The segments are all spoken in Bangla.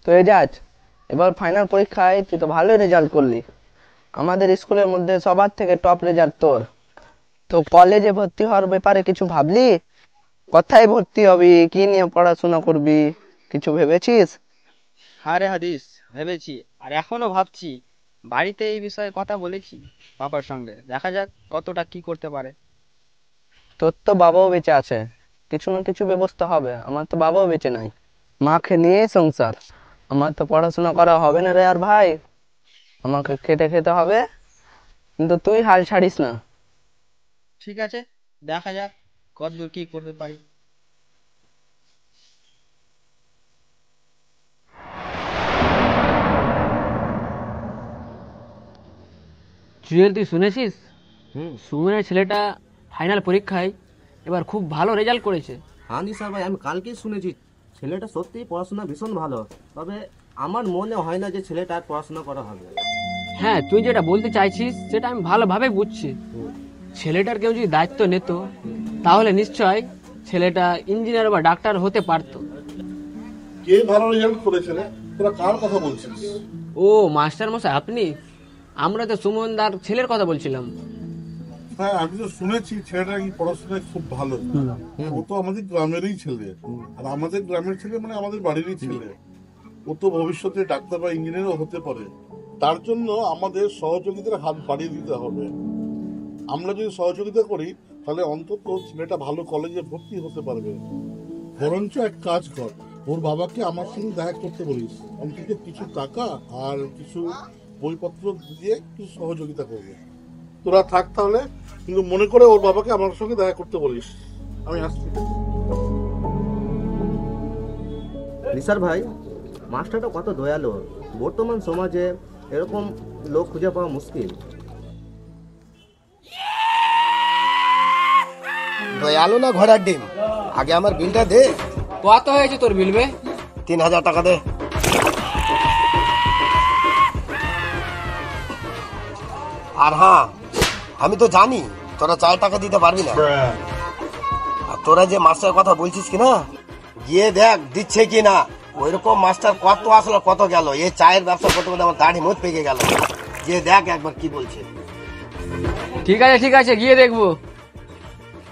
তো এজাজ, এবার ফাইনাল পরীক্ষায় তুই তো ভালোই রেজাল্ট করলি। আমাদের স্কুলের মধ্যে সবার থেকে টপ রেজাল্ট তোর। তো কলেজে ভর্তি হওয়ার ব্যাপারে কিছু ভাবলি? কোথায় ভর্তি হবি, কি নিয়ে পড়াশোনা করবি, কিছু ভেবেছিস? হ্যাঁ রে হাদিস, ভেবেছি আর এখনো ভাবছি। বাড়িতে এই বিষয়ে কথা বলেছি বাবার সঙ্গে, দেখা যাক কতটা কি করতে পারে। তোর তো বাবাও বেঁচে আছে, কিছু না কিছু ব্যবস্থা হবে। আমার তো বাবাও বেঁচে নাই, মাকে নিয়ে সংসার। আমার তো পড়াশোনা করা হবে না রে আর ভাই, আমাকে খেটে খেতে হবে। কিন্তু তুই হাল ছাড়িস না। ঠিক আছে, দেখা যাক কতদূর কি করতে পারি। জুয়েল, তুই শুনেছিস? সুমনের ছেলেটা ফাইনাল পরীক্ষায় এবার খুব ভালো রেজাল্ট করেছে। হ্যাঁ নিশা ভাই, আমি কালকেই শুনেছি ছেলেটা সত্যিই পড়াশোনা ভীষণ ভালো। তবে আমার মনে হয় না যে ছেলেটা আর পড়াশোনা করা হবে। হ্যাঁ, তুই যেটা বলতে চাইছিস সেটা আমি ভালোভাবে বুঝছি। ছেলেটার কেউ যদি দায়িত্ব নিত তাহলে নিশ্চয় ছেলেটা ইঞ্জিনিয়ার বা ডাক্তার হতে পারতো। কে ভালো রেজাল্ট করেছে রে? তোরা কার কথা বলছিস? ও মাস্টার মশাই, আপনি? আমরা তো সুমনদার ছেলের কথা বলছিলাম। হ্যাঁ, আমি তো শুনেছি ছেলেটা কি পড়াশোনায় খুব ভালো। ও তো আমাদের গ্রামেরই ছেলে, আর আমাদের গ্রামের ছেলে মানে আমাদের বাড়িরই ছেলে। ও তো ভবিষ্যতে ডাক্তার বা ইঞ্জিনিয়ারও হতে পারে। তার জন্য আমাদের সহযোগিতার হাত বাড়িয়ে দিতে হবে। আমরা যদি সহযোগিতা করি তাহলে অন্তত ছেলেটা ভালো কলেজে ভর্তি হতে পারবে। বরঞ্চ এক কাজ কর, ওর বাবাকে আমার সঙ্গে দেখা করতে বলিস। অন্তত কিছু টাকা আর কিছু বইপত্র দিয়ে কিছু সহযোগিতা করবে। তোরা থাক তাহলে, কিন্তু মনে করে ওর বাবাকে আমার সঙ্গে দেখা করতে বলিস। আমি আসছি। নিসার ভাই, মাস্টারটা কত দয়ালু। বর্তমান সমাজে এরকম লোক খুঁজে পাওয়া মুশকিল। দয়ালু না ঘোড়ার ডিম? আগে আমার বিলটা দে। কত হয়েছে তোর বিল বে? 3,000 টাকা দে। আর হ্যাঁ, আমি তো জানি তোরা 4 টাকা দিতে পারবি না। আর তোরা যে মাস্টার কথা বলছিস কিনা, গিয়ে দেখ দিচ্ছে কিনা। ওইরকম মাস্টার কত আসলো কত গেল। এই চায়ের ব্যবসা করতে করতে আমার দাড়ি মুখ পেকে গেল। গিয়ে দেখ একবার কি বলছে। ঠিক আছে ঠিক আছে, গিয়ে দেখবো।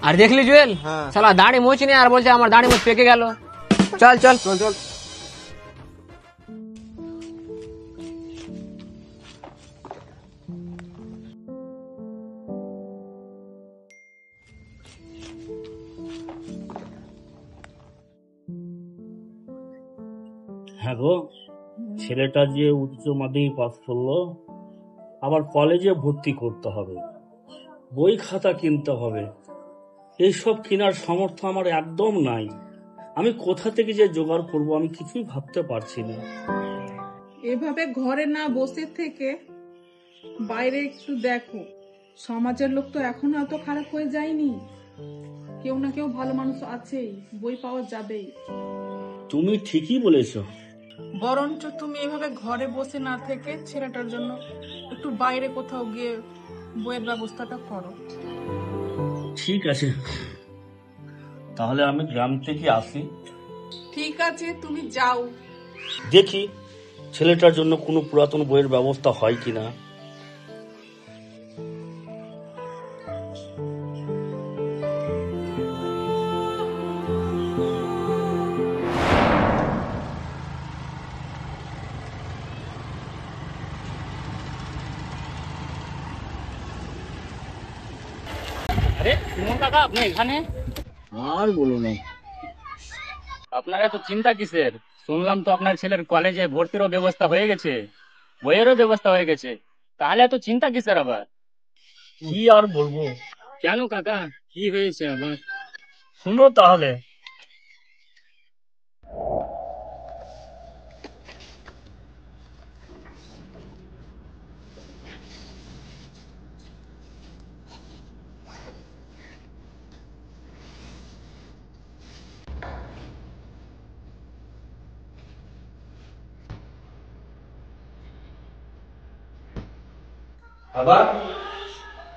আর দেখলি জুয়েল, শালা দাড়ি মোচ নেই আর বলছে আমার দাড়ি মুখ পেকে গেল। চল চল চল চল। হ্যাঁ গো, ছেলেটা যে উচ্চ মাধ্যমিক পাস করলো, আবার কলেজে ভর্তি করতে হবে, বই খাতা কিনতে হবে। এইসব কেনার সামর্থ্য আমার একদম নাই। আমি কোথা থেকে যে জোগাড় করব আমি কিছুই ভাবতে পারছি না। এভাবে ঘরে না বসে থেকে বাইরে একটু দেখো। সমাজের লোক তো এখনো এত খারাপ হয়ে যায়নি। কেউ না কেউ ভালো মানুষ আছেই, বই পাওয়া যাবেই। তুমি ঠিকই বলেছো। বরঞ্চ তুমি এভাবে ঘরে বসে না থেকে ছেলেটার জন্য একটু বাইরে কোথাও গিয়ে বইয়ের ব্যবস্থাটা করো। ঠিক আছে, তাহলে আমি গ্রাম থেকে আসি। ঠিক আছে, তুমি যাও। দেখি ছেলেটার জন্য কোনো পুরাতন বইয়ের ব্যবস্থা হয় কিনা। আরে সুমন কাকা, আপনি এখানে? আর বলো না। আপনার এত চিন্তা কিসের? শুনলাম তো আপনার ছেলের কলেজে ভর্তিরও ব্যবস্থা হয়ে গেছে, বইয়েরও ব্যবস্থা হয়ে গেছে। তাহলে এত চিন্তা কিসের আবার? কি আর বলবো। কেন কাকা, কি হয়েছে আবার? শুনো তাহলে। বাবা,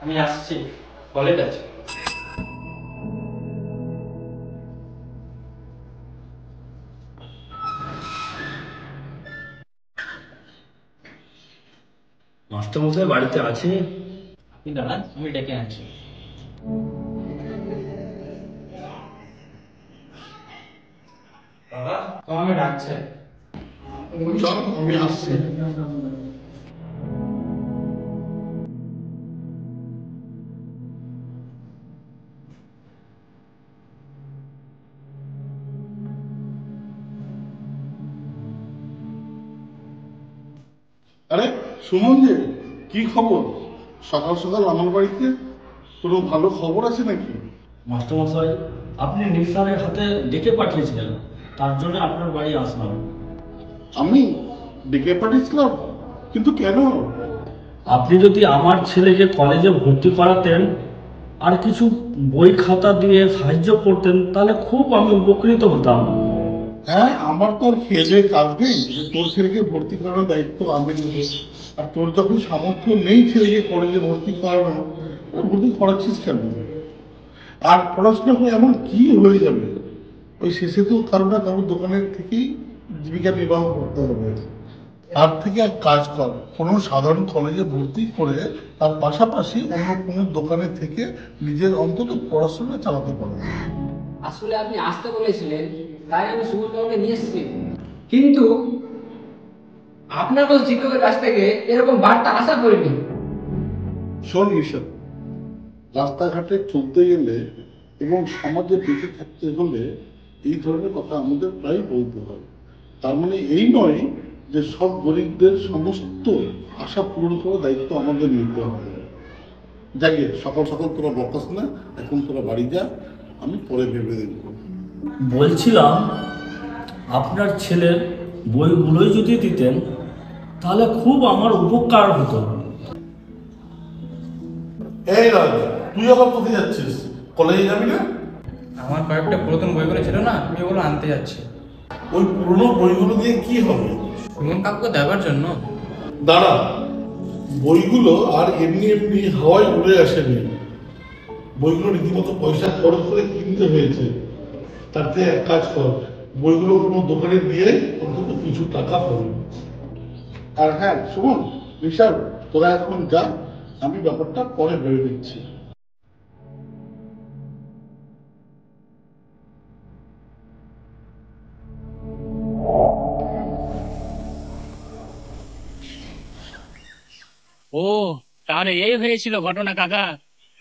আমি আসছি, কলেজ আছে। মাস্টারমশাই বাড়িতে আছে? দাঁড়ান, আমি ডেকে আনছি। তোমাকে ডাকছে। চল আমি আসছি। আরে সুমন যে, কি খবর? সকাল সকাল আমার বাড়িতে কোনো ভালো খবর আছে নাকি? মাস্টারমশাই, আপনি নিসারের হাতে ডেকে পাঠিয়েছিলেন, তার জন্য আপনার বাড়ি আসলাম। আমি ডেকে পাঠিয়েছিলাম, কিন্তু কেন? আপনি যদি আমার ছেলেকে কলেজে ভর্তি করাতেন আর কিছু বই খাতা দিয়ে সাহায্য করতেন, তাহলে খুব আমি উপকৃত হতাম। হ্যাঁ, আমার তো আর খেয়ে কাজ নেই যে তোর ছেলেকে ভর্তি করানোর দায়িত্ব আমি নেব। আর তোর যখন সামর্থ্য নেই ছেলেকে কলেজে ভর্তি করানো, ভর্তি করাচ্ছিস কেন? আর পড়াশোনা করে এমন কি হয়ে যাবে? ওই শেষে তো কারো না কারোর দোকানের থেকেই জীবিকা নির্বাহ করতে হবে। তার থেকে এক কাজ কর, কোনো সাধারণ কলেজে ভর্তি করে তার পাশাপাশি অন্য কোনো দোকানে থেকে নিজের অন্তত পড়াশোনা চালাতে পারবে। আসলে আপনি আসতে বলেছিলেন, তাই আমি সুমনবাবুকে নিয়ে এসেছি। কিন্তু আপনার মতো শিক্ষকের কাছ থেকে এরকম বার্তা আশা করিনি। শোন ঈশান, রাস্তাঘাটে চলতে গেলে এবং সমাজে বেঁচে থাকতে হলে এই ধরনের কথা আমাদের প্রায় বলতে হয়। তার মানে এই নয় যে সব গরিবদের সমস্ত আশা পূরণ করার দায়িত্ব আমাদের নিতে হবে। যাই গে, সকাল সকাল তোরা বকাস না, এখন তোরা বাড়ি যা, আমি পরে ভেবে দেখবো। বলছিলাম, আপনার ছেলের বইগুলোই যদি দিতেন তাহলে খুব আমার উপকার হতো। এই রাজ, তুই আবার কোথায় যাচ্ছিস? কলেজে যাবি না? আমার কয়েকটা পুরাতন বইগুলো ছিল না, আমি ওগুলো আনতে যাচ্ছি। ওই পুরনো বইগুলো দিয়ে কি হবে? সুমন কাকুকে দেওয়ার জন্য। দাঁড়া, বইগুলো আর এমনি এমনি হাওয়ায় উড়ে আসেনি। বইগুলো রীতিমতো পয়সা খরচ করে কিনতে হয়েছে। তার থেকে এক কাজ কর, বইগুলো কোনো দোকানে দিয়ে অন্তত কিছু টাকা পাবি। আর হ্যাঁ শুনুন বিশাল, তোরা এখন যা, আমি ব্যাপারটা পরে ভেবে দিচ্ছি। ও, তাহলে এই হয়েছিল ঘটনা কাকা।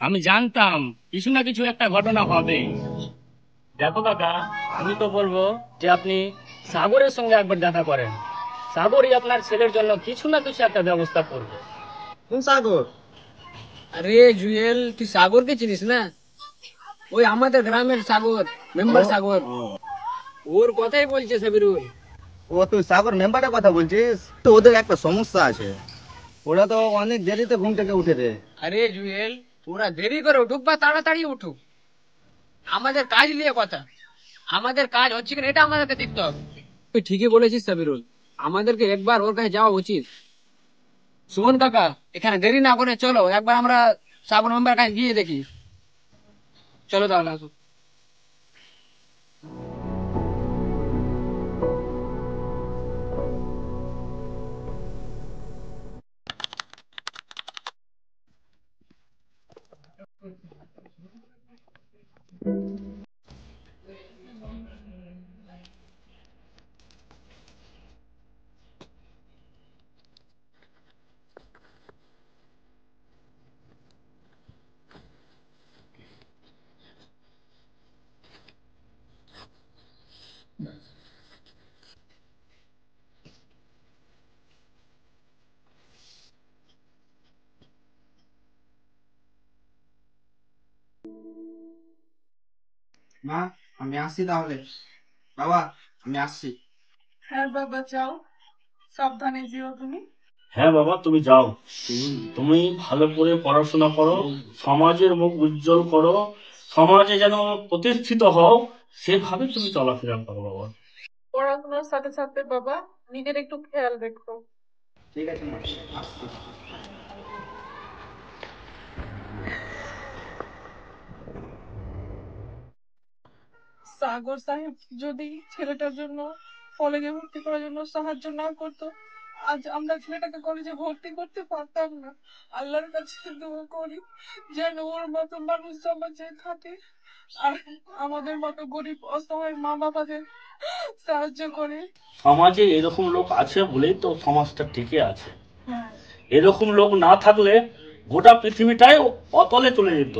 আমি জানতাম কিছু না কিছু একটা ঘটনা হবে। দেখো কাকা, আমি তো বলবো যে আপনি সাগরের সঙ্গে একবার দেখা করেন। সাগরই আপনার ছেলের জন্য কিছু না কিছু একটা ব্যবস্থা করবে। কোন সাগর? আরে জুয়েল, তুই সাগরকে চিনিস না? ওই আমাদের গ্রামের সাগর, মেম্বার সাগর। ওর কথাই বলছে সাবিরুল। ও, তুই সাগর মেম্বারের কথা বলছিস? তো ওদের একটা সমস্যা আছে, ওরা তো অনেক দেরিতে ঘুম থেকে উঠে রে। আরে জুয়েল, ওরা দেরি করে উঠুক বা তাড়াতাড়ি উঠুক, আমাদের কাজ নিয়ে কথা। আমাদের কাজ হচ্ছে কিনা এটা আমাদেরকে দেখতে হবে। তুই ঠিকই বলেছিস সাবিরুল, আমাদেরকে একবার ওর কাছে যাওয়া উচিত। সুমন কাকা, এখানে দেরি না করে চলো একবার আমরা সাগর মেম্বার কাছে গিয়ে দেখি। চলো তাহলে, আসো। মা, আমি আসছি তাহলে। বাবা, আমি আসছি। হ্যাঁ বাবা, যাও, সাবধানে যেও তুমি। হ্যাঁ বাবা, তুমি যাও। তুমি ভালো করে পড়াশোনা করো, সমাজের মুখ উজ্জ্বল করো, সমাজে যেন প্রতিষ্ঠিত হও, সেভাবে তুমি চলাফেরা করো বাবা। পড়াশোনার সাথে সাথে বাবা নিজের একটু খেয়াল রেখো। ঠিক আছে মা, আসছি। সাগর সাহেব যদি ছেলেটার জন্য কলেজে ভর্তি করার জন্য সাহায্য না করতো, আজ আমরা ছেলেটাকে কলেজে ভর্তি করতে পারতাম না। আল্লাহর কাছে দোয়া করি যেন ওর মতো মানুষ সমাজে থাকে, আর আমাদের মতো গরিব অসহায় মা বাবাদের সাহায্য করে। সমাজে এরকম লোক আছে বলেই তো সমাজটা টিকে আছে। এরকম লোক না থাকলে গোটা পৃথিবীটাই অতলে চলে যেত।